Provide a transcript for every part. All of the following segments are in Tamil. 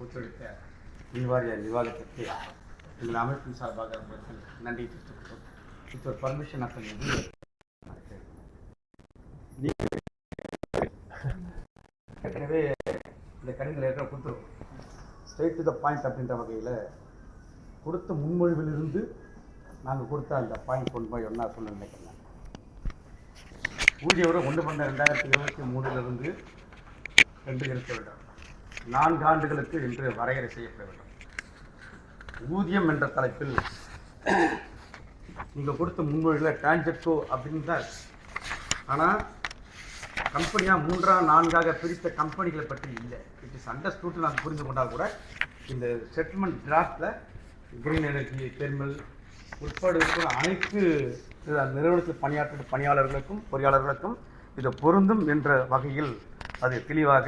ஒத்துழைத்த மின்வாரிய நிர்வாகத்திற்கு எங்கள் அமைப்பின் சார்பாக நன்றி தெரிவித்துள்ளோம். இப்போ ஒரு பர்மிஷன் அப்படி ஏற்கனவே இந்த கடிதத்தில் ஏற்கனவே கொடுத்துருவோம். ஸ்ட்ரெயிட் டு த பாயிண்ட் அப்படின்ற வகையில் கொடுத்த முன்மொழிவிலிருந்து நாங்கள் கொடுத்த அந்த பாயிண்ட் கொண்டு போய் ஒன்றா சொல்ல நினைக்கிறேன். ஊதியவரை 1/2023 இருக்க வேண்டும். 4 ஆண்டுகளுக்கு என்று வரையறை செய்யப்பட வேண்டும். ஊதியம் என்ற தலைப்பில் நீங்கள் கொடுத்த முன்மொழியில் டிரான்ஜெக்டோ அப்படின்னு தான். ஆனால் கம்பெனியாக 3ஆக 4ஆக பிரித்த கம்பெனிகளை பற்றி இல்லை. It is understood. நான் புரிந்து கொண்டால் கூட இந்த செட்டில்மெண்ட் டிராஃப்டில் கிரீன் எனர்ஜி தெர்மல் உட்பட இருக்கிற அனைத்து நிறுவனத்தில் பணியாற்ற பணியாளர்களுக்கும் பொறியாளர்களுக்கும் இது பொருந்தும் என்ற வகையில் அது தெளிவாக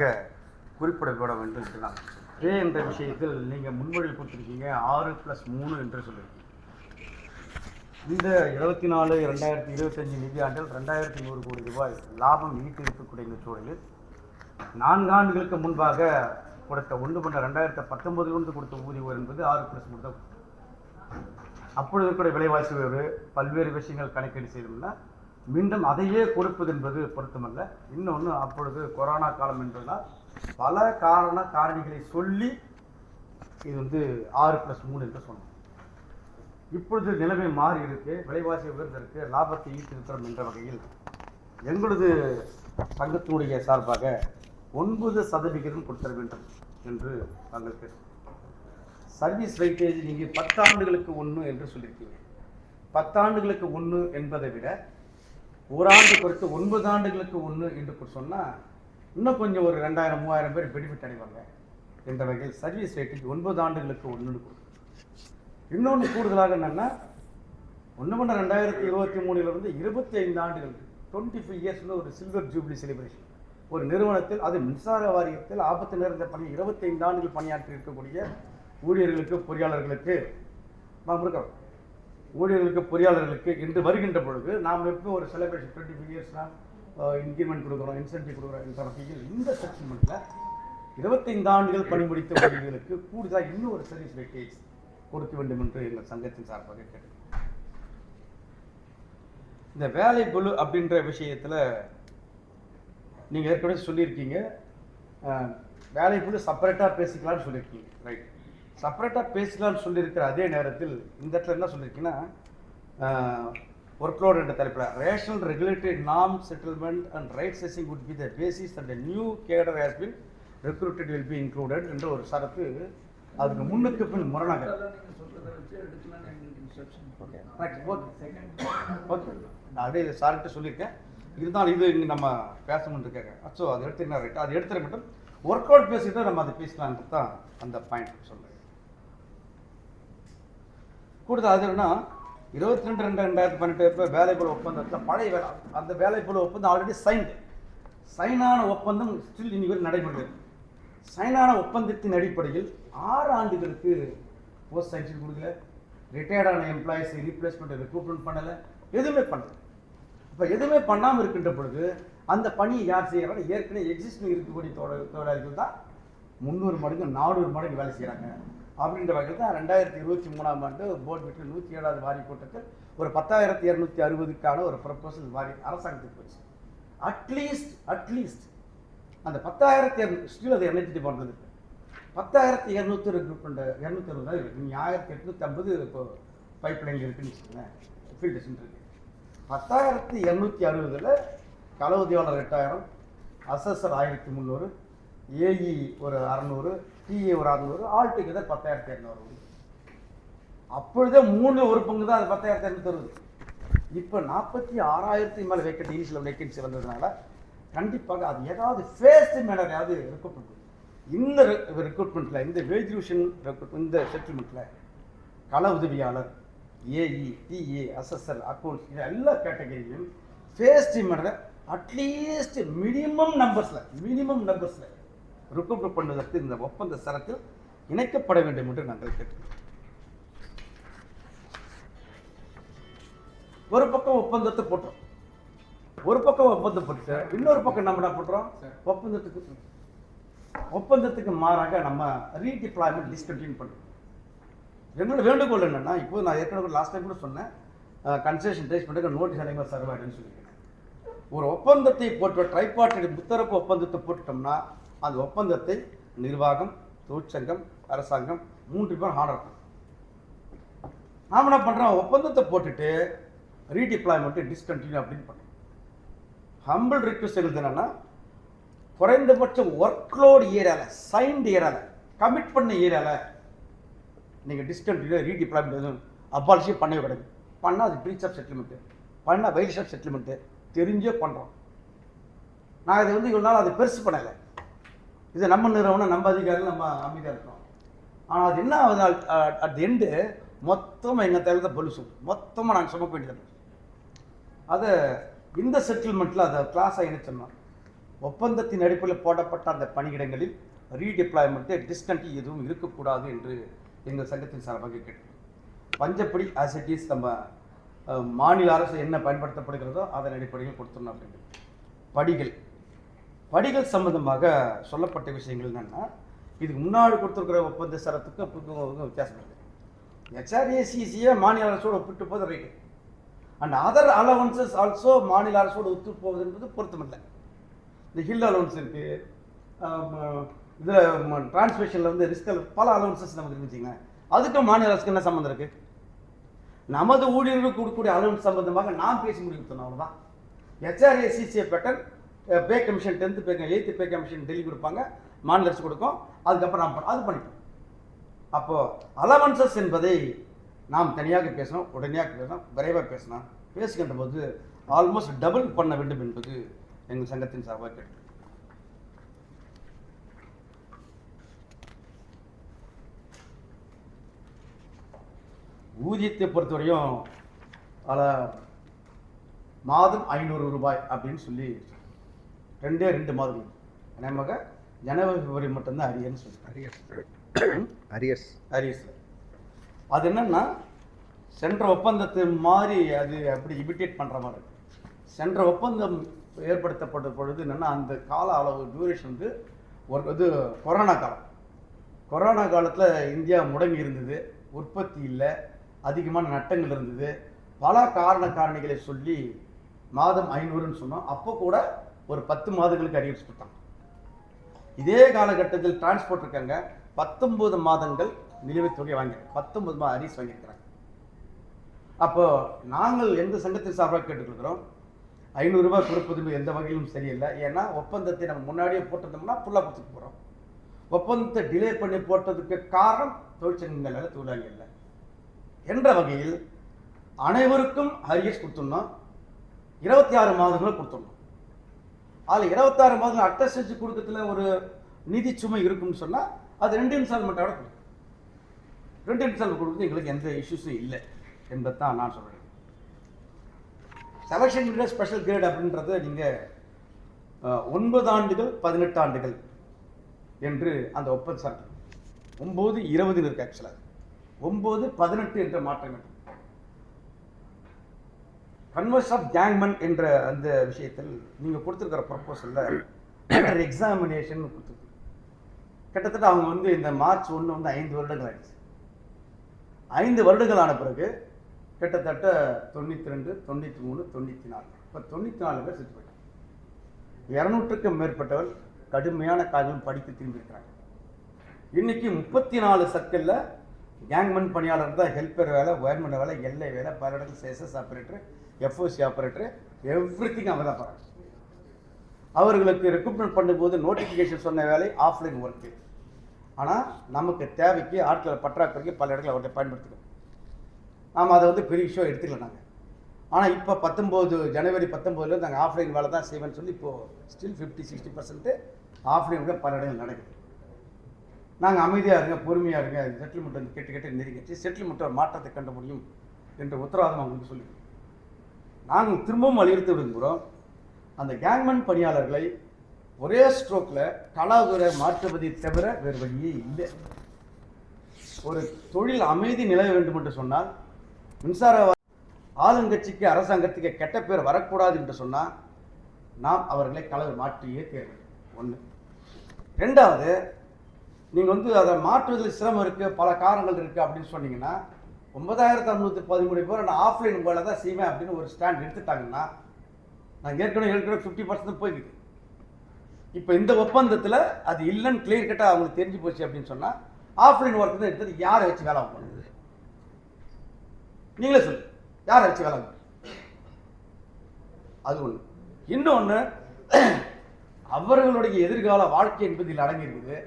குறிப்பிடப்பட வேண்டும் என்று நான் பே என்ற விஷயத்தில் நீங்கள் முன்மொழியில் கொடுத்துருக்கீங்க 6+3 என்று சொல்லியிருக்கீங்க. இந்த 24-2025 நிதியாண்டில் 2100 கோடி ரூபாய் லாபம் ஈட்டு இருக்கக்கூடிய இந்த சூழலில் 4 ஆண்டுகளுக்கு முன்பாக கொடுத்த 1/2019 கொடுத்த ஊதியம் என்பது 6+3 தான். அப்பொழுது இருக்கிற விலைவாசி உயர்வு பல்வேறு விஷயங்கள் கணக்கீடு செய்தோம்னா மீண்டும் அதையே கொடுப்பது என்பது பொருத்தமல்ல. இன்னொன்று, அப்பொழுது கொரோனா காலம் என்பதனால் பல காரணிகளை சொல்லி இது 6+3 என்று சொன்னோம். இப்பொழுது நிலைமை மாறி இருக்கு, விலைவாசி உயர்ந்திருக்கு, லாபத்தை ஈட்டிருக்கிறோம் என்ற வகையில் எங்களது சங்கத்தினுடைய சார்பாக 9% கொடுத்தர வேண்டும் என்று நாங்கள் பேசுகிறோம். சர்வீஸ் வெயிட்டேஜ் நீங்கள் 10 ஆண்டுகளுக்கு 1 என்று சொல்லியிருக்கீங்க. 10 ஆண்டுகளுக்கு 1 என்பதை விட ஒரு ஆண்டு குறைத்து 9 ஆண்டுகளுக்கு 1 என்று சொன்னால் இன்னும் கொஞ்சம் ஒரு 2000-3000 பேர் பெனிஃபிட் அடைவாங்க என்ற வகையில் சர்வீஸ் வெயிட்டேஜ் 9 ஆண்டுகளுக்கு 1 கொடுக்கும். இன்னொன்று கூடுதலாக என்னென்னா 1/2023 25 ஆண்டுகள் 25 இயர்ஸ்னு ஒரு சில்வர் ஜூப்ளி செலிப்ரேஷன் ஒரு நிறுவனத்தில், அது மின்சார வாரியத்தில் ஆபத்து நேர்ந்த பணி 25 ஆண்டுகள் பணியாற்றி இருக்கக்கூடிய ஊழியர்களுக்கு பொறியாளர்களுக்கு பொறியாளர்களுக்கு என்று வருகின்ற பொழுது நாம் எப்போ ஒரு செலிப்ரேஷன் 25 இயர்ஸ்னால் இன்க்ரிமெண்ட் கொடுக்குறோம், இன்சென்டிவ் கொடுக்குறோம் என்ற வகையில் இந்த செட்டில்மெண்ட்டில் 25 ஆண்டுகள் பணி முடித்த ஊழியர்களுக்கு கூடுதலாக இன்னும் ஒரு சர்வீஸ் வெயிட்டேஜ் கொடுக்க வேண்டும் என்று எங்கள் சங்கத்தின் சார்பாக கேட்டேன். இந்த வேலை பளு அப்படின்ற விஷயத்தில் நீங்கள் ஏற்கனவே சொல்லியிருக்கீங்க, வேலை பளு செப்பரேட்டாக பேசிக்கலாம்னு சொல்லியிருக்கீங்க. ரைட், செப்பரேட்டாக பேசிக்கலாம்னு சொல்லியிருக்கிற அதே நேரத்தில் இந்த இடத்துல என்ன சொல்லியிருக்கீங்கன்னா, ஒர்க்லோட் என்ற தலைப்பில் ரேஷனல் ரெகுலேட்டரி நாம் settlement and right ceasing would be the basis and a new cadre has been recruited will be included என்ற ஒரு சரத்து அதுக்கு முன்னுக்கு பின் முரணாக. ஓகே, நான் அப்படியே சார்கிட்ட சொல்லியிருக்கேன். இருந்தாலும் இது இங்கே நம்ம பேசணும்னு இருக்காங்க. ஸோ அதை எடுத்துருந்தா ரைட், அது எடுத்துட மட்டும் ஒர்க் அவுட் பேசிட்டு நம்ம அதை பேசலான்ட்டு தான் அந்த பாயிண்ட் சொல்கிறேன். கூடுதல் அது என்னன்னா 22/2/2018 வேலைப்பளு ஒப்பந்தத்தில் பழைய வேலை அந்த வேலைப்பளு ஒப்பந்தம் ஆல்ரெடி சைனான ஒப்பந்தம் ஸ்டில் இன்னைக்கு நடைபெறுகிறது. சைனான ஒப்பந்தத்தின் அடிப்படையில் 6 ஆண்டுகளுக்கு போஸ்ட் சைன்ஷன் கொடுக்கல, ரிட்டையர்டான எம்ப்ளாயிஸ் ரீப்ளேஸ்மெண்ட் ரெக்ரூட்மெண்ட் பண்ணலை, எதுவுமே பண்ணல. இப்போ எதுவுமே பண்ணாமல் இருக்கின்ற பொழுது அந்த பணியை யார் செய்கிறாங்க? ஏற்கனவே எக்ஸிஸ்டிங் இருக்கக்கூடிய தொழிலாளிகள் தான் 300 மடங்கு 400 மடங்கு வேலை செய்கிறாங்க. அப்படின்ற வகையில் தான் 2023ஆம் ஆண்டு போர்டு மீட்டில் 107வது வாரிய கூட்டத்தில் ஒரு 10,260க்கான ஒரு ப்ரப்போசல் வாரி அரசாங்கத்துக்கு போச்சு. அட்லீஸ்ட் அந்த 10,200 ஸ்டில் அது எனர்ஜி பண்ணுறது 10,200 ரெக்ரூட்மெண்ட் 260 தான் இருக்குது. நீங்கள் 1,850 இப்போ பைப் லைன் இருக்குன்னு வச்சுக்கோங்களேன், ஃபீல்டு இருக்குது. 10,260 கள உதவியாளர் 8000, அசஸர் 1300, ஏஇ ஒரு 600, டிஏ ஒரு 600, ஆல் டுகெதர் 10,200. அப்பொழுதே 1/3 பங்கு தான் அது 10,260. இப்போ 46,000 மேலே வேக்கன்ட் இனிஷியல் வேக்கன்சி வந்ததுனால கண்டிப்பாக அது ஏதாவது ஃபேஸ்ட் மேனரையாவது ரெக்ரூட்மெண்ட் பண்ணும். இந்த ரெக்ரூட்மெண்ட்டில் இந்த வேஜ் ரிவிஷன் இந்த செட்டில்மெண்ட்டில் கள உதவியாளர், ஏஇ, டிஏ, அசஸர், அக்கௌண்ட்ஸ் இது எல்லா கேட்டகரியிலும் ஃபேஸ்ட் மேனரை அட்லீஸ்ட் மினிமம் நம்பர்ஸில் ரெக்ரூட் பண்ணுவதற்கு இந்த ஒப்பந்த சரத்தில் இணைக்கப்பட வேண்டும் என்று நாங்கள் கேட்கிறோம். ஒரு பக்கம் ஒப்பந்தத்தை போட்டோம், ஒரு பக்கம் ஒப்பந்தம் போட்டு இன்னொரு பக்கம் நம்ம என்ன பண்றோம்? ஒப்பந்தத்துக்கு ஒப்பந்தத்துக்கு மாறாக நம்ம ரீடிப்ளாய்மெண்ட் டிஸ்கண்டினியூ பண்ணுறோம். என்னோட வேண்டுகோள் என்னென்னா, இப்போ நான் ஏற்கனவே லாஸ்ட் டைம் கூட சொன்னேன், கன்செஷன் ரைஸ் பண்ணுறதுக்கு நோட்டீஸ் அனைவரும் சர்வாயிடுன்னு சொல்லியிருக்கேன். ஒரு ஒப்பந்தத்தை போட்டு ட்ரைபார்ட்டி முத்தரப்பு ஒப்பந்தத்தை போட்டுட்டோம்னா அந்த ஒப்பந்தத்தை நிர்வாகம், தொழிற்சங்கம், அரசாங்கம் 3 பேர் ஆர்டர் பண்ணும். நாம் என்ன பண்ணுறோம், ஒப்பந்தத்தை போட்டுட்டு ரீடிப்ளாய்மெண்ட்டு டிஸ்கண்டினியூ அப்படின்னு பண்ணுறோம். ஹம்பிள் ரிக்வெஸ்ட் என்னன்னா, குறைந்தபட்ச ஒர்க்லோடு ஏரியாவில், சைன்டு ஏரியாவில், கமிட் பண்ண ஏரியாவில் நீங்கள் டிஸ்கண்டினியூ ரீடிப்ளாய்மெண்ட் அபாலிஷே பண்ணவே கிடையாது. பண்ணால் அது பிரீச் ஆஃப் செட்டில்மெண்ட்டு, பண்ணால் வைலேஷன் ஆஃப் செட்டில்மெண்ட்டு தெரிஞ்சே பண்ணுறோம். நான் இதை இவ்வளோ நாள் அதை பெருசு பண்ணலை. இது நம்ம நிறுவனம், நம்ம அதிகாரிகள், நம்ம அமைதியாக இருக்கோம். ஆனால் அது என்ன ஆகுது, அட் எண்டு மொத்தமாக எங்கள் தலையில் தான் பொலிசும் மொத்தமாக நாங்கள் சுமக்க வேண்டியது. அதை இந்த செட்டில்மெண்ட்டில் அதை கிளாஸாக இணைச்சோம்னா, ஒப்பந்தத்தின் அடிப்படையில் போடப்பட்ட அந்த பணியிடங்களில் ரீடிப்ளாய்மெண்ட்டு டிஸ்கண்டினியூ எதுவும் இருக்கக்கூடாது என்று எங்கள் சங்கத்தின் சார்பாக கேட்டோம். பஞ்சப்படி ஆசிட்டிஸ் நம்ம மாநில அரசு என்ன பயன்படுத்தப்படுகிறதோ அதன் அடிப்படையில் கொடுத்துடணும் அப்படின்றது. படிகள் சம்பந்தமாக சொல்லப்பட்ட விஷயங்கள் என்னென்னா, இதுக்கு முன்னாடி கொடுத்துருக்கிற ஒப்பந்த சரத்துக்கும் வித்தியாசம் இருக்குது. HRACCயை மாநில அரசோடு ஒப்பிட்டு போது right, and other allowances also மாநில அரசோடு ஒத்து போவது என்பது பொருத்தமில்லை. இந்த ஹில் அலவன்ஸ் இருக்குது, இதில் டிரான்ஸ்மிஷனில் வந்து ரிஸ்கில் பல அலவன்சஸ் நமக்கு இருந்துச்சுங்க. அதுக்கும் மாநில அரசுக்கு என்ன சம்மந்தம் இருக்குது? நமது ஊழியர்களுக்கு கொடுக்கக்கூடிய அலவன்ஸ் சம்பந்தமாக நாம் பேசி முடிவு அவ்வளோதான். HRACCயை பெட்டர் பே கமிஷன் 10th பே 8th பே கமிஷன் டெல்லி கொடுப்பாங்க, மாநில அரசு கொடுக்கும். அதுக்கப்புறம் நாம் அது பண்ணிப்போம். அப்போது அலவன்சஸ் என்பதை நாம் தனியாக பேசணும், உடனடியாக பேசணும், விரைவாக பேசணும். பேசுகின்ற போது ஆல்மோஸ்ட் டபுள் பண்ண வேண்டும் என்பது எங்கள் சங்கத்தின் சார்பாக கேட்டு. ஊதியத்தை பொறுத்தவரையும் மாதம் 500 ரூபாய் அப்படின்னு சொல்லி 2 மாதங்கள் நமக்கு ஜனவரி பிப்ரவரி மட்டும்தான் அரியர்னு சொல்லி அரியர்ஸ். அது என்னன்னா, சென்ற ஒப்பந்தத்தை மாதிரி அது அப்படி இமிட்டேட் பண்ணுற மாதிரி இருக்கு. சென்ற ஒப்பந்தம் ஏற்படுத்தப்பட்ட பொழுது என்னென்னா, அந்த கால அளவு டியூரேஷன் வந்து ஒரு இது கொரோனா காலத்தில் இந்தியா முடங்கி இருந்தது, உற்பத்தி இல்லை, அதிகமான நட்டங்கள் இருந்தது. பல காரணிகளை சொல்லி மாதம் 500ன்னு சொன்னோம். அப்போ கூட ஒரு 10 மாதங்களுக்கு அரியர்ஸ் கொடுத்தாங்க. இதே காலகட்டத்தில் டிரான்ஸ்போர்ட் இருக்காங்க 19 மாதங்கள் நிலுவைத் தொகை வாங்கியிருக்காங்க, 19 மாதம் அரியர்ஸ் வாங்கியிருக்கிறாங்க. அப்போ நாங்கள் எந்த சங்கத்தின் சார்பாக கேட்டுக்கிறோம், 500 ரூபாய் கொடுப்பது எந்த வகையிலும் சரியில்லை. ஏன்னா ஒப்பந்தத்தை நம்ம முன்னாடியே போட்டிருந்தோம்னா ஃபுல்லாக கொடுத்துட்டு போகிறோம். ஒப்பந்தத்தை டிலே பண்ணி போட்டதுக்கு காரணம் தொழிற்சங்கங்கள் இல்லை, தொழிலாளிகள் இல்லை என்ற வகையில் அனைவருக்கும் அரியர்ஸ் கொடுத்துடணும். 26 மாதங்களும் கொடுத்துடணும். அதில் 26 மாதங்கள் அட்டஸ்டேஜ் கொடுக்கறதுல ஒரு நிதி சுமை இருக்குன்னு சொன்னால் அது 2 இன்ஸ்டால்மெண்ட்டோட கொடுக்கும். 2 இன்ஸ்டால்மெண்ட் கொடுக்குறது எங்களுக்கு எந்த இஷ்யூஸும் இல்லை என்பது தான் நான் சொல்கிறேன். செலெக்ஷன் பீரியட் ஸ்பெஷல் கிரேட் அப்படின்றத நீங்கள் 9 ஆண்டுகள் 18 ஆண்டுகள் என்று அந்த ஒப்பந்த சரக்கு 9-20 இருக்கு. ஆக்சுவலாக 9-18 என்ற மாற்றம் வேண்டும். கன்வர்ஸ் ஆஃப் கேங்மன் என்ற அந்த விஷயத்தில் நீங்கள் கொடுத்துருக்கிற ப்ரப்போசலில் எக்ஸாமினேஷன் கொடுத்துருக்கு. கிட்டத்தட்ட அவங்க வந்து இந்த மார்ச் 1 வந்து 5 வருடங்கள் ஆயிடுச்சு. 5 வருடங்கள் ஆன பிறகு கிட்டத்தட்ட 92, 93, 94 இப்போ 94 பேர் செத்து போயிட்டாங்க. 200க்கும் மேற்பட்டவர் கடுமையான காரணம் படித்து திரும்பியிருக்கிறாங்க. இன்னைக்கு 34 சர்க்கிளில் கேங்மன் பணியாளர் தான் ஹெல்ப்பர் வேலை, ஒயர்மேன் வேலை, எல்ஐ வேலை, பல இடத்துல SS operator, FOC operator, everything அவங்க தான் போகிறாங்க. அவர்களுக்கு ரெக்ரூட்மெண்ட் பண்ணும்போது நோட்டிஃபிகேஷன் சொன்ன வேலை ஆஃப்லைன் ஒர்க்கு. ஆனால் நமக்கு தேவைக்கு ஆட்களை பற்றாக்குறைக்கு பல இடத்துல அவர்களை பயன்படுத்திக்கணும். நாம் அதை வந்து பெரிய விஷயம் எடுத்துக்கல நாங்கள். ஆனால் இப்போ 19 ஜனவரி 19 நாங்கள் ஆஃப்லைன் வேலை தான் செய்வேன்னு சொல்லி இப்போது ஸ்டில் 50-60% ஆஃப்லைன் கூட பல இடங்கள் நடக்குது. நாங்கள் அமைதியாக இருங்க, பொறுமையாக இருங்க, செட்டில்மெண்ட் வந்து கேட்டு நெருங்கிச்சு, செட்டில்மெண்ட் ஒரு மாற்றத்தை கண்ட முடியும் என்ற உத்தரவாதம் அவங்களுக்கு சொல்லி நாங்கள் திரும்பவும் வலியுறுத்தி விடுகிறோம். அந்த கேங்மன் பணியாளர்களை ஒரே ஸ்ட்ரோக்கில் கலாதுறை மாற்றுவதை தவிர வேறு வழியே இல்லை. ஒரு தொழில் அமைதி நிலவ வேண்டும் என்று சொன்னால், மின்சார ஆளுங்கட்சிக்கு அரசாங்கத்துக்கு கெட்ட பேர் வரக்கூடாது என்று சொன்னால் நாம் அவர்களை கலவை மாற்றியே தேர்வு. 1 ரெண்டாவது, நீங்கள் வந்து அதை மாற்றுவதில் சிரமம் இருக்குது, பல காரணங்கள் இருக்குது அப்படின்னு சொன்னீங்கன்னா 9613 பேர் நான் ஆஃப்லைன் முறையில் தான் செய்வேன் அப்படின்னு ஒரு ஸ்டாண்ட் எடுத்துட்டாங்கன்னா, நான் ஏற்கனவே 50% போய்க்குது. இப்போ இந்த ஒப்பந்தத்தில் அது இல்லைன்னு கிளியர் கட்டாக அவங்களுக்கு தெரிஞ்சு போச்சு அப்படின்னு சொன்னால் ஆஃப்லைன் ஒர்க் தான் எடுத்தது யாரை வச்சு வேலை பண்ணுது? நீங்களே சொல்லு, யாரை வச்சு வேலை பண்ணுது? அது ஒன்று. இன்னொன்று, அவர்களுடைய எதிர்கால வாழ்க்கை என்பது இதில் அடங்கியிருக்குது.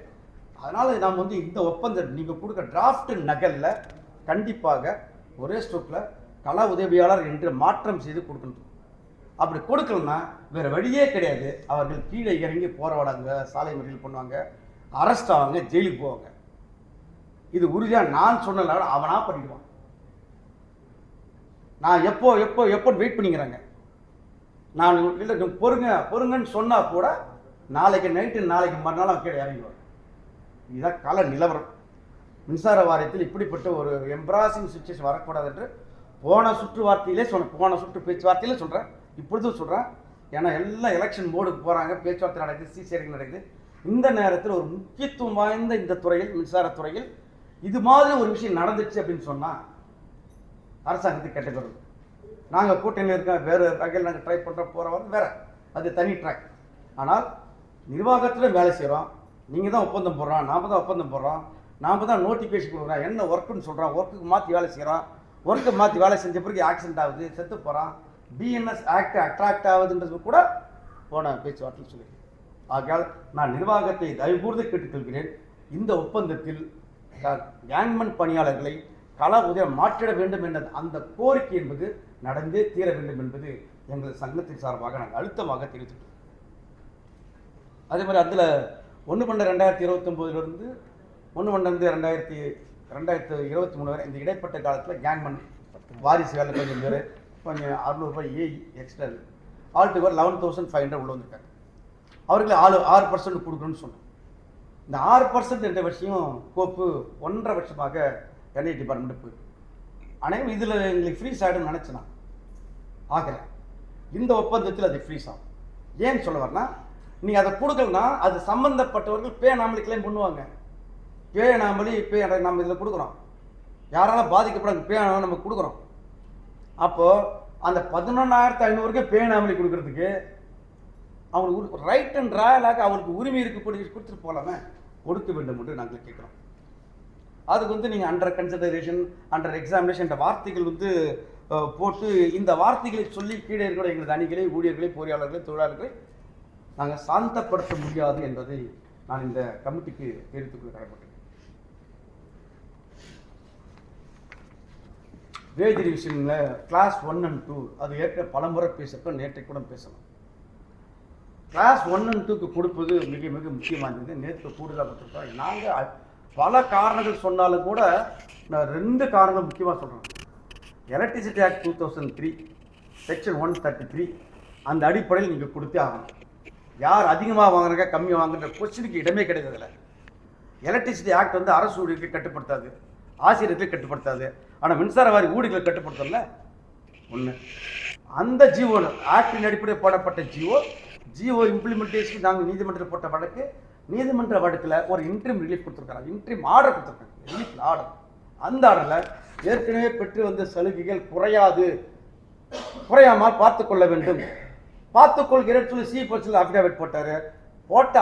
அதனால் நாம் வந்து இந்த ஒப்பந்தம் நீங்கள் கொடுக்க டிராஃப்ட் நகலில் கண்டிப்பாக ஒரே ஸ்ட்ரோக்கில் கள உதவியாளர் என்று மாற்றம் செய்து கொடுக்கணும். அப்படி கொடுக்கலன்னா வேறு வழியே கிடையாது. அவர்கள் கீழே இறங்கி போராடாங்க, சாலை மறியல் பண்ணுவாங்க, அரெஸ்ட் ஆவாங்க, ஜெயிலுக்கு போவாங்க. இது உறுதியாக நான் சொன்னல அவனா பண்ணிடுவான். நான் எப்போ எப்போ எப்போ வெயிட் பண்ணிக்கிறாங்க. நான் இல்லை பொறுங்கன்னு சொன்னால் கூட நாளைக்கு நைட்டு நாளைக்கு மறுநாள் அவன் கீழே இறங்கிடுவாங்க. இதுதான் கால நிலவரம். மின்சார வாரியத்தில் இப்படிப்பட்ட ஒரு எம்ப்ராசிங் சுச்சுவேஷன் வரக்கூடாது என்று போன சுற்று வார்த்தையிலே சொன்னேன், போன சுற்று பேச்சுவார்த்தையிலே சொல்கிறேன், இப்பொழுதும் சொல்கிறேன். ஏன்னா எல்லாம் எலெக்ஷன் போர்டுக்கு போகிறாங்க, பேச்சுவார்த்தை நடக்குது, சீசேரிங் நடக்குது. இந்த நேரத்தில் ஒரு முக்கியத்துவம் வாய்ந்த இந்த துறையில், மின்சாரத்துறையில் இது மாதிரி ஒரு விஷயம் நடந்துச்சு அப்படின்னு சொன்னால் அரசாங்கத்துக்கு கேட்டுக்கிறது. நாங்கள் கூட்டணியில் இருக்க வேறு வகையில் நாங்கள் ட்ரை பண்ணுற போகிறவங்க வேறு, அது தனி ட்ராக். ஆனால் நிர்வாகத்தில் வேலை செய்கிறோம். நீங்கள் தான் ஒப்பந்தம் போடுறோம், நாம் தான் ஒப்பந்தம் போடுறோம், நாம் தான் நோட்டிஃபிகேஷன் கொடுக்குறோம், என்ன ஒர்க்குன்னு சொல்கிறோம், ஒர்க்குக்கு மாற்றி வேலை செய்கிறோம். ஒர்க்கை மாற்றி வேலை செஞ்ச பிறகு ஆக்சிடென்ட் ஆகுது, செத்து போகிறான், பிஎன்எஸ் ஆக்ட் அட்ராக்ட் ஆகுதுன்றது கூட போன பேச்சுவார்த்தையில் சொல்லியிருக்கேன். ஆகையால் நான் நிர்வாகத்தை தயவுகூர்ந்து கேட்டுக்கொள்கிறேன், இந்த ஒப்பந்தத்தில் கேங்மென்ட் பணியாளர்களை கள உதவி மாற்றிட வேண்டும் என்ற அந்த கோரிக்கை என்பது நடந்தே தீர வேண்டும் என்பது எங்கள் சங்கத்தின் சார்பாக நாங்கள் அழுத்தமாக தெரிவித்துள்ளோம். அதே மாதிரி அதில் 1/2029 1/2023 வரை இந்த இடைப்பட்ட காலத்தில் கேங்மென் வாரிசு வேலை கொஞ்சம் பேர் கொஞ்சம் 600 ரூபாய் ஏஇ எக்ஸ்ட்ரா ஆல்டுவர் 11,500 உள்ள வந்திருக்காங்க. அவர்களுக்கு 6% கொடுக்கணும்னு சொன்னோம். இந்த 6% என்ற விஷயம் கோப்பு 1.5 வருஷமாக என்ஐ டிபார்ட்மெண்ட் போயிருக்கு. அனைவரும் இதில் எங்களுக்கு ஃப்ரீஸ் ஆகிடும்னு நினச்சினா ஆகலை. இந்த ஒப்பந்தத்தில் அது ஃப்ரீஸ் ஆகும். ஏன்னு சொல்ல வரனா, நீங்கள் அதை கொடுக்கலன்னா அது சம்மந்தப்பட்டவர்கள் பே நாமலி கிளைம் பண்ணுவாங்க. பே நம்ம இதில் கொடுக்குறோம், யாராலும் பாதிக்கப்படாது பே நம்ம கொடுக்குறோம். அப்போது அந்த 11,500 பே நாமலி கொடுக்கறதுக்கு அவங்களுக்கு ரைட் அண்ட் ராயலாக அவங்களுக்கு உரிமை இருக்கக்கூடிய கொடுத்துட்டு போகலாமே, கொடுக்க வேண்டும் என்று நாங்கள் கேட்குறோம். அதுக்கு வந்து நீங்கள் அண்டர் கன்சிடரேஷன், அண்டர் எக்ஸாமினேஷன் என்ற வார்த்தைகள் வந்து போட்டு இந்த வார்த்தைகளை சொல்லி கீழே இருக்கிற எங்களது அணிகளை, ஊழியர்களை, பொறியாளர்களை, தொழிலாளர்களை நாங்கள் சாந்தப்படுத்த முடியாது என்பதை நான் இந்த கமிட்டிக்கு தெரிவித்துக் கொள்ள கடமைப்பட்டேன். வேஜ் ரிவிஷனில் கிளாஸ் 1 and 2 அது ஏற்கனவே பலமுறை பேசுகிறோம், நேற்றை கூட பேசலாம். கிளாஸ் 1 and 2க்கு கொடுப்பது மிக மிக முக்கியமானது. நேற்று கூடுதலாக கொடுத்துருக்கோம். நாங்கள் பல காரணங்கள் சொன்னாலும் கூட நான் 2 காரணங்கள் முக்கியமாக சொல்கிறேன். எலக்ட்ரிசிட்டி ஆக்ட் 2003 செக்ஷன் 133 அந்த அடிப்படையில் நீங்கள் கொடுத்தே ஆகணும். யார் அதிகமாக வாங்குறாங்க கம்மியாக வாங்குற கொஸ்டினுக்கு இடமே கிடையாதுல. எலக்ட்ரிசிட்டி ஆக்ட் வந்து அரசு ஊழியர்களுக்கு கட்டுப்படுத்தாது, ஆசிரியர்களுக்கு கட்டுப்படுத்தாது. ஆனால் மின்சார வாரி ஊழியர்களை கட்டுப்படுத்தல. ஒன்று, அந்த ஜிஓ ஆக்டின் அடிப்படையில் போடப்பட்ட ஜிஓ இம்ப்ளிமெண்டேஷன் நாங்கள் நீதிமன்றத்தில் போட்ட வழக்கு, நீதிமன்ற வழக்கில் ஒரு இன்ட்ரீம் ரிலீஃப் கொடுத்துருக்காங்க, இன்ட்ரீம் ஆர்டர் கொடுத்துருக்காங்க, ரிலீஃப் ஆர்டர். அந்த ஆர்டரில் ஏற்கனவே பெற்று வந்த சலுகைகள் குறையாமல் பார்த்துக்கொள்ள வேண்டும், பார்த்துக்கொள்கிறேன்னு சொல்லி சிபோசில் அஃபிடாவிட் போட்ட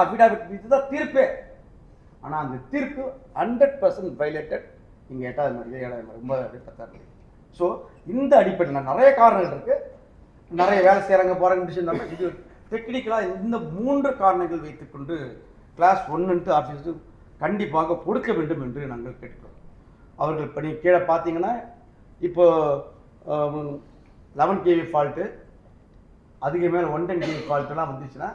அஃபிடாவிட் இதுதான் தீர்ப்பே. ஆனால் அந்த தீர்ப்பு 100% வைலேட்டட். இங்கே 8வது மணி 7வது மணி 9வது 10வது. ஸோ இந்த அடிப்படையில் நிறைய காரணங்கள் இருக்குது, நிறைய வேலை செய்கிறாங்க போகிறாங்க விஷயம். இது டெக்னிக்கலாக இந்த 3 காரணங்கள் வைத்துக்கொண்டு கிளாஸ் 1 ஆஃபீஸுக்கு கண்டிப்பாக கொடுக்க வேண்டும் என்று நாங்கள் கேட்கிறோம். அவர்கள் இப்போ நீங்கள் கீழே பார்த்தீங்கன்னா இப்போ 11 kV ஃபால்ட்டு, அதுக்கு மேலே 110 kV ஃபால்ட்டெல்லாம் வந்துச்சுன்னா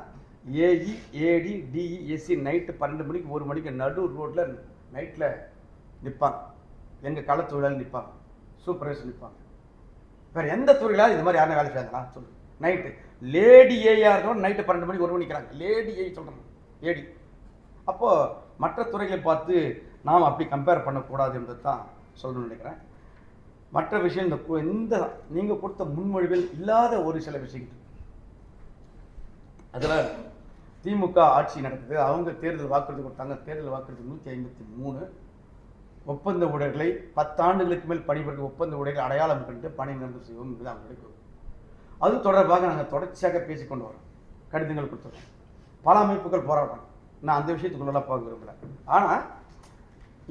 ஏஇ, ஏடி, டிஇ, எஸ்சி நைட்டு 12 மணிக்கு 1 மணிக்கு நடு ரோட்டில் நைட்டில் நிற்பாங்க. எங்கள் களத்தொழிலாளர் நிற்பாங்க, சூப்பர்வைசர் நிற்பாங்க. வேறு எந்த துறையிலாவது இது மாதிரி யாரும் வேலை செய்யாங்களா சொல்லு? நைட்டு லேடி ஏஆர் இருக்கணும், நைட்டு 12 மணிக்கு 1 மணி நிற்கிறாங்க. லேடி ஏ சொல்கிறேன், ஏடி. அப்போது மற்ற துறைகளை பார்த்து நாம் அப்படி கம்பேர் பண்ணக்கூடாது என்பது தான் சொல்லணும்னு நினைக்கிறேன். மற்ற விஷயம் இந்த நீங்கள் கொடுத்த முன்மொழிவில் இல்லாத ஒரு சில விஷயங்கள், அதில் திமுக ஆட்சி நடக்குது. அவங்க தேர்தல் வாக்குறுதி கொடுத்தாங்க. தேர்தல் வாக்குறுதி 153 ஒப்பந்த ஊழியர்களை 10 ஆண்டுகளுக்கு மேல் பணிபுரியும் ஒப்பந்த ஊழியர்கள் அடையாளம் கண்டு பணி நிரந்தரம் செய்வோம் என்பது அவங்களுக்கு. அது தொடர்பாக நாங்கள் தொடர்ச்சியாக பேசிக்கொண்டு வரோம், கடிதங்கள் கொடுத்துருக்கோம், பல அமைப்புகள் போராடுறோம். நான் அந்த விஷயத்துக்குள்ளெல்லாம் போக விரும்பல. ஆனால்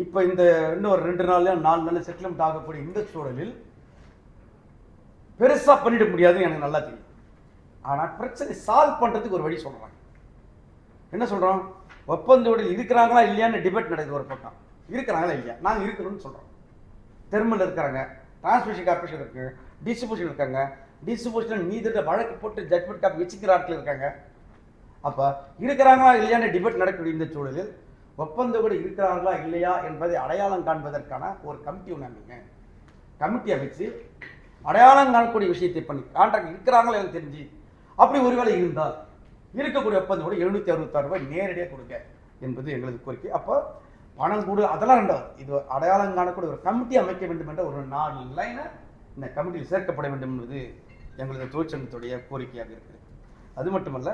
இப்போ இந்த இன்னும் ஒரு 2 நாள்ல 4 நாள் செட்டில்மெண்ட் ஆகக்கூடிய இந்த சூழலில் பெருசாக பண்ணிட முடியாதுன்னு எனக்கு நல்லா தெரியும். ஆனால் பிரச்சனை சால்வ் பண்ணுறதுக்கு ஒரு வழி சொல்கிறாங்க. என்ன சொல்கிறோம்? ஒப்பந்த ஊழியர் இருக்கிறாங்களா இல்லையான்னு டிபேட் நடக்குது. ஒரு பக்கம் இருக்கிறாங்களா இல்லையா, நாங்கள் இருக்கிறோம்னு சொல்கிறோம். தெர்மல் இருக்கிறாங்க, டிரான்ஸ்மிஷன் கார்பரேஷன் இருக்குது, டிஸ்ட்ரிபியூஷன் இருக்காங்க. டிஸ்ட்ரிபியூஷன் நீதிட்ட வழக்கு போட்டு ஜட்மெண்ட் காப்பி வச்சுக்கிற ஆட்கள் இருக்காங்க. அப்போ இருக்கிறாங்களா இல்லையான்னு டிபேட் நடக்கக்கூடிய இந்த சூழலில் ஒப்பந்த கூட இருக்கிறார்களா இல்லையா என்பதை அடையாளம் காண்பதற்கான ஒரு கமிட்டி ஒன்று அமைங்க. கமிட்டியை வச்சு அடையாளம் காணக்கூடிய விஷயத்தை பண்ணி கான்ட்ராக்ட் இருக்கிறாங்களா எனக்கு தெரிஞ்சு அப்படி ஒருவேளை இருந்தால் இருக்கக்கூடிய ஒப்பந்த கூட 766 ரூபாய் நேரடியாக கொடுங்க என்பது எங்களது கோரிக்கை. அப்போ பணம் கூட அதெல்லாம் ரெண்டாவது, இது அடையாளம் காணக்கூடிய ஒரு கமிட்டி அமைக்க வேண்டும் என்ற ஒரு 4 லைனை இந்த கமிட்டியில் சேர்க்கப்பட வேண்டும் என்பது எங்களது தொழிற்சங்கத்துடைய கோரிக்கையாக இருக்குது. அது மட்டுமல்ல,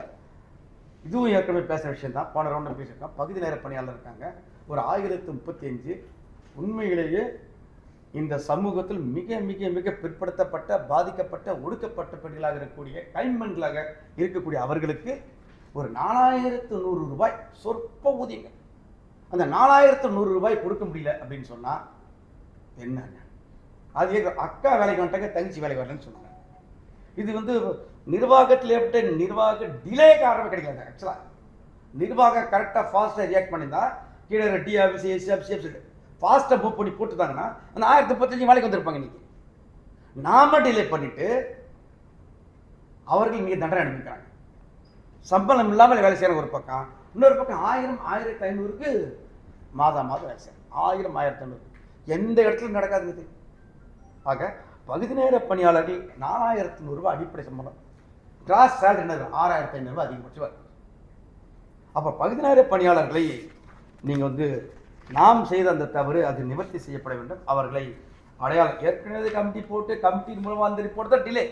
இதுவும் ஏற்கனவே பேசுகிற விஷயம் தான், போன ரவுண்டில் பேசியிருக்கோம். பகுதி நேர பணியாளர் இருக்காங்க ஒரு 1035. உண்மையிலேயே இந்த சமூகத்தில் மிக மிக மிக பிற்படுத்தப்பட்ட, பாதிக்கப்பட்ட, ஒடுக்கப்பட்ட பெண்களாக இருக்கக்கூடிய கைம்பெண்களாக இருக்கக்கூடிய அவர்களுக்கு ஒரு 4100 ரூபாய் சொற்ப ஊதியங்க. அந்த 4100 ரூபாய் கொடுக்க முடியல அப்படின்னு சொன்னால் என்னங்க? அது அக்கா வேலைக்கு வந்துட்டாங்க, தங்கச்சி வேலைக்கு வரலன்னு சொன்னாங்க. இது வந்து நிர்வாகத்தில் ஏற்பட்ட நிர்வாக டிலே காரணமே கிடைக்கல. ஆக்சுவலாக நிர்வாகம் கரெக்டாக ஃபாஸ்ட்டாக ரியாக்ட் பண்ணியிருந்தா கீழே டி ஆஃபீஸ், எஸ்சி ஆஃபீஸ் ஃபாஸ்ட்டாக மூவ் பண்ணி போட்டுட்டாங்கன்னா அந்த 1035 வேலைக்கு வந்திருப்பாங்க. இன்னைக்கு நாம டிலே பண்ணிட்டு அவர்கள் இங்கே தண்டனை அனுப்பிக்கிறாங்க. சம்பளம் இல்லாமல் வேலை செய்கிற ஒரு பக்கம், இன்னொரு பக்கம் 1000 1500க்கு மாதம் வேலை செய்யணும். 1000 1500 எந்த இடத்துல நடக்காதுங்க. ஆக பகுதி நேர பணியாளர்கள் 4100 ரூபாய் அடிப்படை சம்பளம், கிராஸ் சேலரி என்ன 6500 ரூபாய் அதிகபட்சம் வரும். அப்போ பகுதி நேர பணியாளர்களை நீங்கள் வந்து நாம் செய்த அந்த தவறு அது நிவர்த்தி செய்யப்பட வேண்டும். அவர்களை அடையாளம் ஏற்கனவே கமிட்டி போட்டு கமிட்டி மூலமாக அந்த ரிப்போர்ட் தான் டிலே.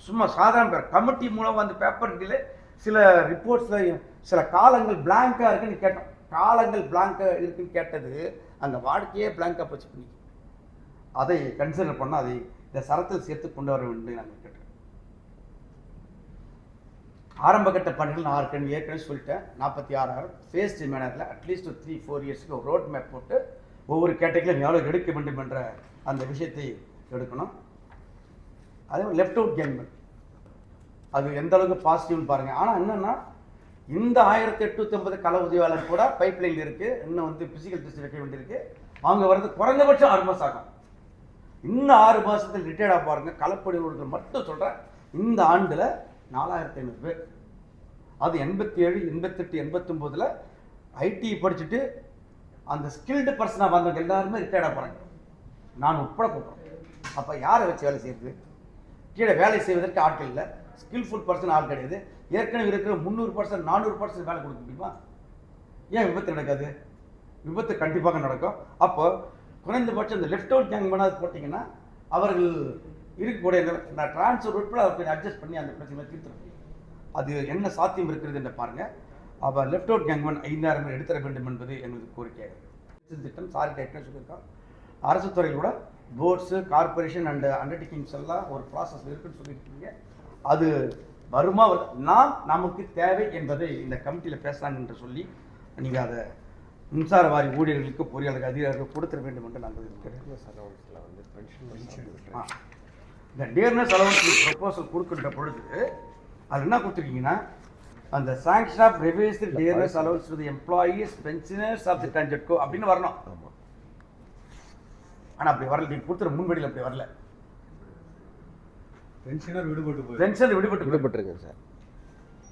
சும்மா சாதாரண பேர் கமிட்டி மூலமாக அந்த பேப்பர் டிலே. சில ரிப்போர்ட்ஸில் சில காலங்கள் பிளாங்காக இருக்குன்னு கேட்டோம். காலங்கள் பிளாங்காக இருக்குன்னு கேட்டது அந்த வாடிக்கையே பிளாங்காக போச்சு. பண்ணி அதை கன்சிடர் பண்ணால் அதை இந்த சரத்தில் சேர்த்து கொண்டு வர வேண்டும் நாங்கள் கேட்டோம். ஆரம்ப கட்ட பணிகள் நான் ஏற்கனவே சொல்லிட்டேன். 46,000 ஃபேஸ்ட் மேனரில் அட்லீஸ்ட் 3-4 இயர்ஸ்க்கு ஒரு ரோட் மேப் போட்டு ஒவ்வொரு கேட்டகரியிலும் எவ்வளோ எடுக்க வேண்டும் என்ற அந்த விஷயத்தை எடுக்கணும். அதே மாதிரி லெஃப்ட் அவுட் கேன்மெண்ட் அது எந்த அளவுக்கு பாசிட்டிவ்னு பாருங்கள். ஆனால் என்னென்னா இந்த 1850 கள உதவியாளர் கூட பைப் லைன் இருக்குது. இன்னும் வந்து பிசிக்கல் டெஸ்ட் வைக்க வேண்டியிருக்கு. அவங்க வர்றது குறைந்தபட்சம் 6 மாதம் ஆகும். இன்னும் 6 மாதத்தில் ரிட்டையர்டாக பாருங்கள். களப்பணி ஊழியர்கள் மட்டும் சொல்கிறேன், இந்த ஆண்டில் 4500 பேர். அது 87, 88, 89 ஐடி படிச்சுட்டு அந்த ஸ்கில்டு பர்சனாக வந்தவங்க எல்லாருமே ரிட்டையர்டாக போகிறாங்க, நான் உட்பட போகிறோம். அப்போ யாரை வச்சு வேலை செய்யுது? கீழே வேலை செய்வதற்கு ஆட்கள் இல்லை, ஸ்கில்ஃபுல் பர்சன் ஆள் கிடையாது. ஏற்கனவே இருக்கிற 300%, 400% வேலை கொடுக்க முடியுமா? ஏன் விபத்து நடக்காது? விபத்து கண்டிப்பாக நடக்கும். அப்போ குறைந்தபட்சம் இந்த லெஃப்ட் அவுட் கேங் பண்ணாது போட்டிங்கன்னா அவர்கள் இருக்கக்கூடிய நான் டிரான்ஸ்ஃபர் உட்பட அவருக்கு அட்ஜஸ்ட் பண்ணி அந்த பிரச்சனை தீர்த்துடும். அது என்ன சாத்தியம் இருக்கிறது என்று பாருங்கள். அப்போ லெஃப்ட் அவுட் கேங்மன் 5000 பேர் எடுத்துட வேண்டும் என்பது எங்களுக்கு கோரிக்கையாக திட்டம். சாரி டைப்னு சொல்லியிருக்கோம். அரசு துறைகளோட போர்ட்ஸு, கார்பரேஷன் அண்ட் அண்டர்டேக்கிங்ஸ் எல்லாம் ஒரு ப்ராசஸ் இருக்குன்னு சொல்லியிருக்கீங்க. அது வருமா நமக்கு தேவை என்பதை இந்த கமிட்டியில் பேசலாங்க என்று சொல்லி நீங்கள் அதை மின்சார வாரி ஊழியர்களுக்கு, பொறியாளர்கள், அதிகாரிகளுக்கு கொடுத்துட வேண்டும் என்று நாங்கள் இருக்கிறேன். இந்த டியர்னஸ் அலவன்ஸ் ப்ரொபோசல் கொடுக்கின்ற பொழுது அது என்ன கொடுத்துருக்கீங்கன்னா, அந்த sanction of revised dearness allowance to the employees pensioners of the TANGEDCO அப்படின்னு வரணும். ஆனால் அப்படி வரல. நீங்கள் கொடுத்துற முன்வடியில் அப்படி வரல. பென்ஷனர் விடுபட்டுருங்க சார்.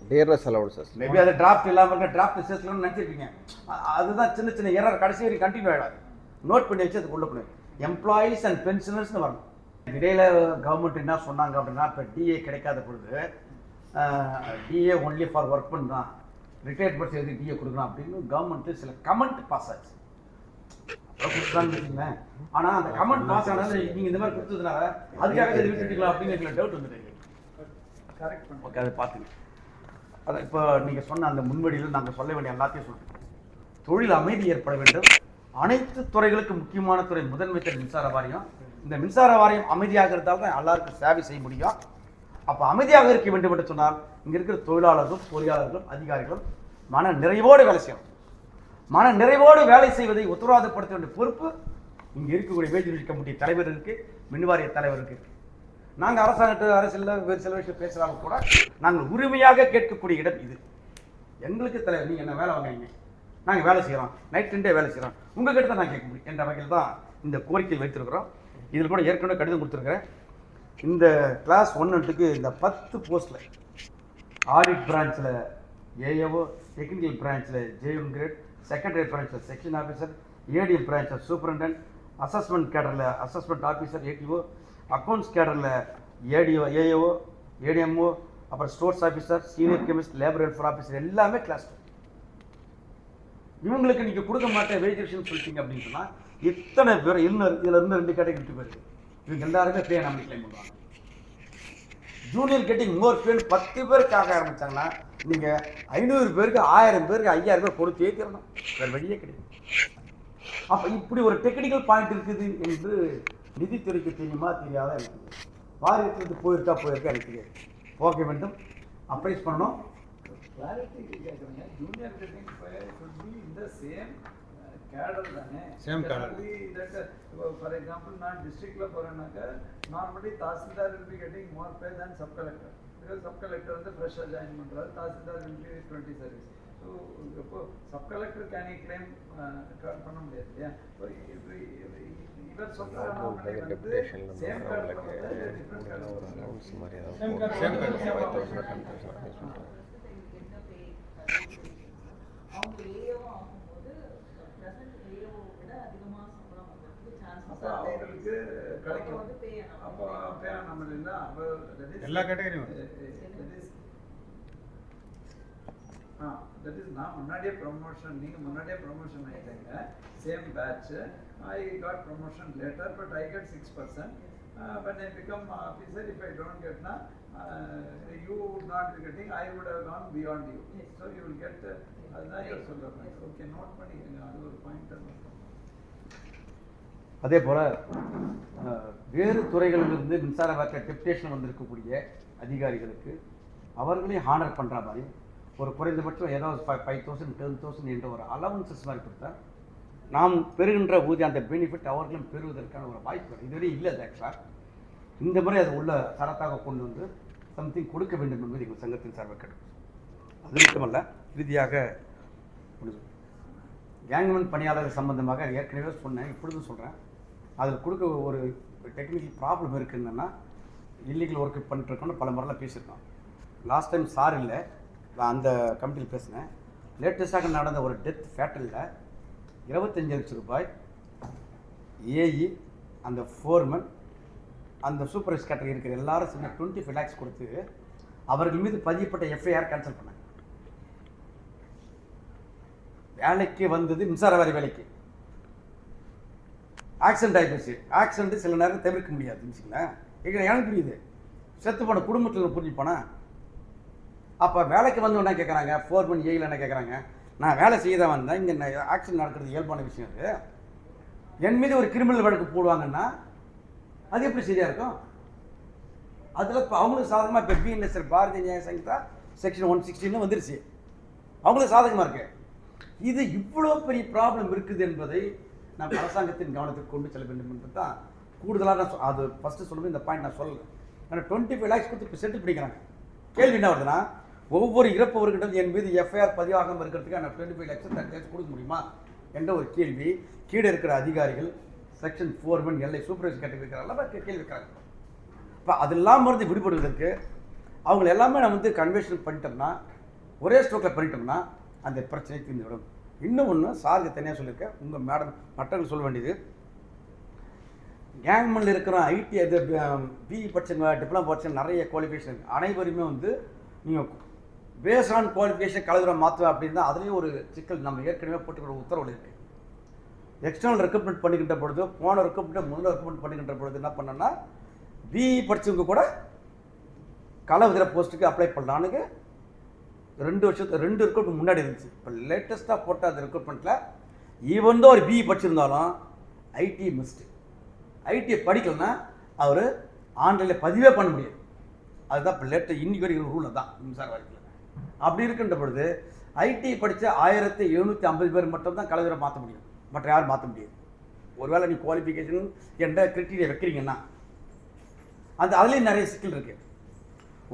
டியர்னஸ் அலவன்சஸ் மேபி அது டிராஃப்ட் இல்லாமல் இருக்க டிராஃப்ட் ரிசர்ச்லாம் நினச்சிருக்கீங்க. அதுதான் சின்ன சின்ன எரர் கடைசி வரைக்கும் கண்டினியூ ஆகிடாது. நோட் பண்ணி வச்சு அது கொண்டு போகணும். எம்ப்ளாயீஸ் அண்ட் பென்ஷனர்ஸ்னு வரணும். இடையில கவர்மெண்ட் என்ன சொன்னாங்க அப்படின்னா, இப்போ டிஏ கிடைக்காத பொழுது டிஏ ஒன்லி ஃபார் ஒர்க் தான், ரிட்டையர்ட் பர்சன் எதுக்கு டிஏ கொடுக்கணும் அப்படின்னு கவர்மெண்ட்டு சில கமெண்ட் பாஸ் ஆச்சு. வச்சுக்கோங்களேன். ஆனால் அந்த கமெண்ட் பாஸ் ஆனது நீங்கள் இந்த மாதிரி கொடுத்ததுனால அதுக்காக விட்டுட்டீங்களா அப்படின்னு எனக்கு டவுட் வந்துட்டு. கரெக்ட். ஓகே, அதை பார்த்துங்க. அதை இப்போ நீங்கள் சொன்ன அந்த முன்வடியில் நாங்கள் சொல்ல வேண்டிய எல்லாத்தையும் சொல்கிறோம். தொழில் அமைதி ஏற்பட வேண்டும். அனைத்து துறைகளுக்கு முக்கியமான துறை முதன்மை துறை மின்சார வாரியம். இந்த மின்சார வாரியம் அமைதியாக இருந்தால் தான் எல்லாருக்கும் சேவை செய்ய முடியும். அப்போ அமைதியாக இருக்க வேண்டும் என்று சொன்னால் இங்கே இருக்கிற தொழிலாளர்களும் பொறியாளர்களும் அதிகாரிகளும் மன நிறைவோடு வேலை செய்யணும். மன நிறைவோடு வேலை செய்வதை உத்தரவாதப்படுத்த வேண்டிய பொறுப்பு இங்கே இருக்கக்கூடிய வேஜ் கமிட்டி தலைவருக்கு, மின்வாரிய தலைவருக்கு. நாங்கள் அரசியலில் வேறு சில விஷயம் பேசுகிறாங்க கூட நாங்கள் உரிமையாக கேட்கக்கூடிய இடம் இது. எங்களுக்கு தலைவர் நீங்கள் என்ன வேலை வாங்குறீங்க, நாங்கள் வேலை செய்கிறோம், நைட் 2 டே வேலை செய்கிறோம், உங்கள் கிட்ட தான் நாங்கள் கேட்க முடியும் என்ற வகையில் தான் இந்த கோரிக்கை வைத்திருக்கிறோம். இதில் கூட ஏற்கனவே கடிதம் கொடுத்துருக்கிறேன். இந்த கிளாஸ் 1-க்கு இந்த 10 போஸ்ட்டில் ஆடிட் பிரான்ச்சில் ஏஏஓ, டெக்னிக்கல் பிரான்ச்சில் ஜேஎம் கிரேட், செக்ரட்டரி பிரான்ச்சில் செக்ஷன் ஆஃபீஸர், ஏடிஎம் பிரான்ச்சில் சூப்பரண்டன்ட், அசஸ்மெண்ட் கேடரில் அசஸ்மெண்ட் ஆஃபீஸர் ஏடிஓ, அக்கௌண்ட்ஸ் கேடரில் ஏடிஓ ஏஏஓ ஏடிஎம்ஓ, அப்புறம் stores officer, senior chemist, labour welfare officer எல்லாமே கிளாஸ் 2. இவங்களுக்கு நீங்கள் கொடுக்க மாட்டேன் வேஜேஷன் சொல்லிட்டீங்க அப்படின்னு சொன்னால் இத்தனை பேர் இன்னும் இதில் இருந்து 2 கேட்டகரி பேர் இவங்க எல்லாருமே பே நம்ம கிளைம் பண்ணுவாங்க. ஜூனியர் கெட்டிங் மோர் பேர் 10 பேருக்கு ஆக ஆரம்பித்தாங்கன்னா நீங்கள் 500 பேருக்கு 1000 பேருக்கு 5000 பேர் கொடுத்தே தரணும். வேறு வழியே கிடையாது. அப்போ இப்படி ஒரு டெக்னிக்கல் பாயிண்ட் இருக்குது என்று நிதித்துறைக்கு தெரியுமா தெரியாத இருக்குது. வாரியத்திலிருந்து போயிருக்கா எனக்கு தெரியாது. போக வேண்டும், அப்ரைஸ் பண்ணணும். கிளாரிட்டி கேட்குறீங்க. Junior cutting should be in the same cadre தானே. Same cadre. ஃபார் எக்ஸாம்பிள் நான் டிஸ்ட்ரிக்ட்ல போறேன்னாக்க normally tahsildar will be getting more pay than sub collector. Because sub collector வந்து ஃப்ரெஷ்ஷாக ஜாயின் பண்ணுறாரு, tahsildar will be 20 service. So இப்போ sub collector can a claim பண்ண முடியாது இல்லையா. ஸோ இவர் சொல்கிற நார்மலி வந்து சேம் கடை டிஃப்ரெண்ட் அவங்க ஏஓ ஆகும்போது பிரசன்ட் ஏஓ விட அதிகமாக சம்பளம் வர்றதுக்கு சான்சஸ் அப்போ அவங்களுக்கு கிடைக்கும். அப்போ பே நம்ம இல்லைன்னா எல்லா கேட்டகரியும் தட் இஸ் நான் முன்னாடியே ப்ரொமோஷன், நீங்கள் முன்னாடியே ப்ரொமோஷன் ஆகிட்டீங்க, same batch. I got promotion later, but I get 6%. when I become officer, if I don't get na, you would not be getting, I would have gone beyond you. Yes. So you will get அதுதான் யூ சொல்கிறேன். ஓகே, நோட் பண்ணிக்கோங்க, அது ஒரு பாயிண்டர். அதே போல் வேறு துறைகளிலிருந்து மின்சார வாரிய டெப்டேஷன் வந்திருக்கக்கூடிய அதிகாரிகளுக்கு அவர்களையும் ஹானர் பண்ணுற மாதிரி ஒரு குறைந்தபட்சம் ஏதாவது 5,000 10,000 என்ற ஒரு அலவன்சஸ் மாதிரி கொடுத்தா நாம் பெறுகின்ற ஊதிய அந்த பெனிஃபிட் அவர்களும் பெறுவதற்கான ஒரு வாய்ப்பு இதுவரை இல்லை. ஆக்சுவலாக இந்த முறை அது உள்ள தரத்தாக கொண்டு வந்து சம்திங் கொடுக்க வேண்டும் என்பது எங்கள் சங்கத்தின் சார்பாக கிடைக்கும். அது மட்டுமல்ல, இறுதியாக கேங்மேன் பணியாளர்கள் சம்பந்தமாக ஏற்கனவே சொன்னேன், இப்பொழுதும் சொல்கிறேன். அதில் கொடுக்க ஒரு டெக்னிக்கல் ப்ராப்ளம் இருக்குன்னா இல்லீகல் ஒர்க்கு பண்ணிட்டுருக்கோன்னு பல முறையில் பேசியிருக்கோம். லாஸ்ட் டைம் சார் இல்லை, நான் அந்த கமிட்டியில் பேசினேன். லேட்டஸ்டாக நடந்த ஒரு டெத் ஃபேட்டலில் 25 லட்சம் ரூபாய் ஏஇ, அந்த ஃபோர்மன், அந்த சூப்பர்வைஸ் கேட்டகரி இருக்கிற எல்லாரும் சின்ன 25 lakhs கொடுத்து அவர்கள் மீது பதியப்பட்ட எஃப்ஐஆர் கேன்சல் பண்ணாங்க. வேலைக்கு வந்தது மின்சார வாரிய வேலைக்கு ஆக்சிடென்ட் ஆகிப்போச்சு. ஆக்சிடென்ட் சில நேரம் தவிர்க்க முடியாது வச்சுங்களேன். எனக்கு புரியுது, செத்து போன குடும்பத்தில் புரிஞ்சுப்போனா. அப்போ வேலைக்கு வந்து என்ன கேட்குறாங்க, ஃபோர்மன் ஏயில் என்ன கேட்குறாங்க, நான் வேலை செய்ய தான் வந்தேன், இங்கே ஆக்சிடென்ட் நடக்கிறது இயல்பான விஷயம். அது என் மீது ஒரு கிரிமினல் வழக்கு போடுவாங்கன்னா அது எப்படி சரியாக இருக்கும்? அதில் இப்போ அவங்களுக்கு சாதகமாக இப்போ பிஎன்எஸ்எல் பாரதிய நியாய சங்கீதா செக்ஷன் 116 வந்துருச்சு, அவங்களுக்கு சாதகமாக இருக்கு. இது இவ்வளோ பெரிய ப்ராப்ளம் இருக்குது என்பதை நாம் அரசாங்கத்தின் கவனத்துக்கு கொண்டு செல்ல வேண்டும் என்பது தான் கூடுதலாக நான் அது ஃபஸ்ட்டு சொல்லும்போது இந்த பாயிண்ட் நான் சொல்லலை. ஆனால் 25 lakhs கொடுத்து இப்போ செட்டில் பிடிக்கிறாங்க. கேள்வி என்ன வருதுன்னா, ஒவ்வொரு இறப்பவர்கிட்ட என் மீது எஃப்ஐஆர் பதிவாகாமல் இருக்கிறதுக்கு நான் 25 lakhs 30 lakhs கொடுக்க முடியுமா என்ற ஒரு கேள்வி கீழே இருக்கிற அதிகாரிகள் செக்ஷன் 4 எல்ஐ சூப்பர்வைஸ் கேட்டுக்கிறாங்களா கேள்வி வைக்கிறாங்க. இப்போ அதெல்லாம் மருந்து விடுபடுவதற்கு அவங்க எல்லாமே நம்ம வந்து கன்வென்ஷன் பண்ணிட்டோம்னா, ஒரே ஸ்ட்ரோக்கில் பண்ணிட்டோம்னா அந்த பிரச்சனை தீர்ந்துவிடும். இன்னும் ஒன்று சாருக்கு தனியாக சொல்லியிருக்கேன், உங்கள் மேடம் மற்றவர்கள் சொல்ல வேண்டியது, கேங்மனில் இருக்கிற ஐடி அது பிஇ படிச்சவங்க, டிப்ளமா படிச்சவங்க, நிறைய குவாலிஃபிகேஷன் அனைவருமே வந்து நீங்கள் பேஸ் ஆன் குவாலிஃபிகேஷன் கலந்துரை மாற்றுவேன் அப்படின்னா அதுலேயும் ஒரு சிக்கல் நம்ம ஏற்கனவே போட்டுக்கிற உத்தரவு இருக்குது. எக்ஸ்டர்னல் ரெக்ரூட்மெண்ட் பண்ணிக்கின்ற பொழுது, போன ரெக்ரூட்மெண்ட் முதல்ல ரெக்ரூட்மெண்ட் பண்ணிக்கின்ற பொழுது என்ன பண்ணோன்னா, பிஇ படித்தவங்க கூட கலவுதிர போஸ்ட்டுக்கு அப்ளை பண்ணலான்னு 2 ரெக்ரூட்மெண்ட் முன்னாடி இருந்துச்சு. இப்போ லேட்டஸ்ட்டாக போட்ட அந்த ரெக்ரூட்மெண்ட்டில் ஈவன் தான் ஒரு பிஇ படிச்சிருந்தாலும் ஐடி மஸ்ட்டு. ஐடியை படிக்கலன்னா அவர் ஆன்லைனில் பதிவே பண்ண முடியாது. அதுதான் இப்போ இன்னைக்கு வரைக்கும் ரூல் தான் மின்சார வாரியத்தில். அப்படி இருக்கின்ற பொழுது ஐடி படித்த 1750 பேர் மட்டும் தான் கலைஞரை மாற்ற முடியும், மற்ற யாரும் மாற்ற முடியாது. ஒருவேளை நீ குவாலிஃபிகேஷன் என்ற கிரிட்டீரியா வைக்கிறீங்கன்னா அதுலேயும் நிறைய சிக்கல் இருக்குது.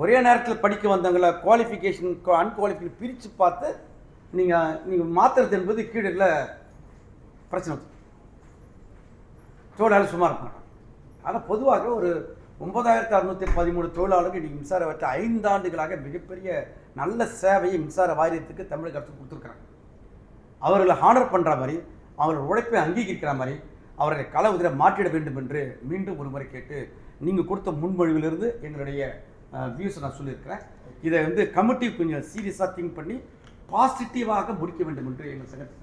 ஒரே நேரத்தில் படிக்க வந்தவங்களை குவாலிஃபிகேஷன் அன்குவாலிஃபிகேஷன் பிரித்து பார்த்து நீங்கள் மாற்றுறது என்பது கீழே பிரச்சனை வச்சு தொழிலாளர் சும்மா இருக்க மாட்டாங்க. ஆனால் பொதுவாக ஒரு 9613 தொழிலாளர்கள் இன்றைக்கி மின்சார வாரியத்தை 5 ஆண்டுகளாக மிகப்பெரிய நல்ல சேவையை மின்சார வாரியத்துக்கு தமிழக அரசு கொடுத்துருக்குறாங்க. அவர்களை ஹானர் பண்ணுற மாதிரி, அவர்கள் உழைப்பை அங்கீகரிக்கிற மாதிரி அவர்களை கள உதிரை மாற்றிட வேண்டும் என்று மீண்டும் ஒரு முறை கேட்டு நீங்கள் கொடுத்த முன்மொழிவிலிருந்து எங்களுடைய வியூஸை நான் சொல்லியிருக்கிறேன். இதை கமிட்டி கொஞ்சம் சீரியஸாக திங்க் பண்ணி பாசிட்டிவாக முடிக்க வேண்டும் என்று எங்கள் சங்கத்தை